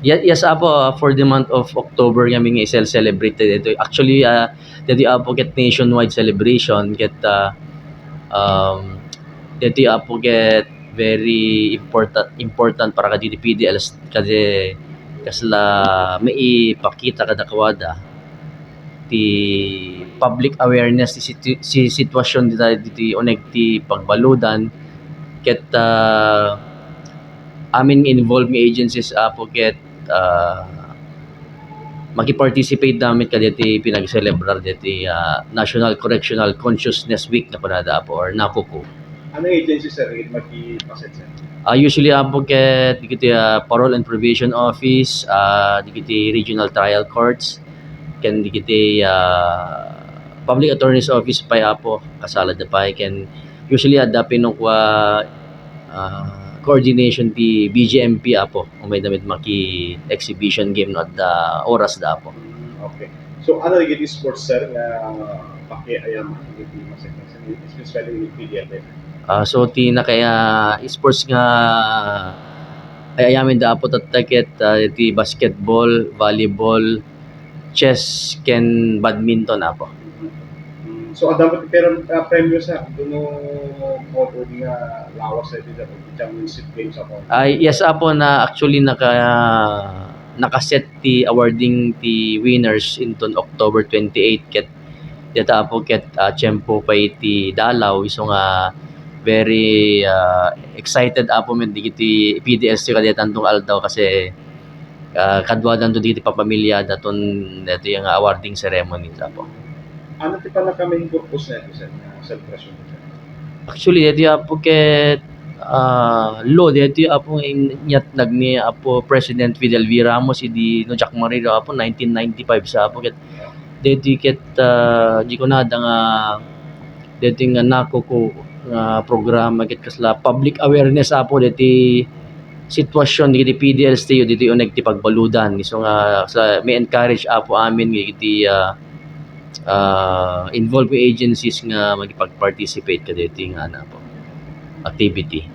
Yes apo, for the month of October kami nga celebrate dito. Actually, dito apo get nationwide celebration get dito apo get very important para kadito PDLs kasi kasla maipakita kada kawada ti public awareness si sitwasyon diti oneg ti pagbaludan ket amin involved nga agencies apo ket maki-participate damit kaditi pinag-celebrar diti National Correctional Consciousness Week na kunada apo or NACOCO. Ano agency sir maki-paset sir? Usually apo ket dikiti Parole and Probation Office, dikiti Regional Trial Courts, ken dikiti Public Attorney's Office pay apo kasala da pay ken usually adda pinukwa coordination ti BGMP apo umay damit maki exhibition game no at oras da apo. Okay. So ano giti sports sir nga pakiayam giti masektas especially with PDL? So ti nakaya sports nga ay ayamin da apo tattaket ti basketball, volleyball, chess ken badminton apo. So dapat pero premyo sa duno mo nga lawas sa dito championship games ako. Yes apo na actually nakaset ti awarding ti winners inton October 28 ket data apo ket tiyempo pay ti dalaw iso nga very excited apo men digiti PDLs ti kadiyatan tong aldaw kasi kadwadan to digiti papamilya daton dito yung awarding ceremony apo. Ano ti pala kami purpose na ito sa celebration? Actually, ito apo ket law dito apo inyat nagni apo President Fidel V. Ramos idi no Jack Mariro apo 1995 sa apo ket dito ket di ko nada nga dito nga NACOCO nga programa ket kasla public awareness apo dito sitwasyon dito PDLs ti dito uneg ti pagbaludan iso nga sa may encourage apo amin iti involved agencies nga magipag-participate kadito nga po activity.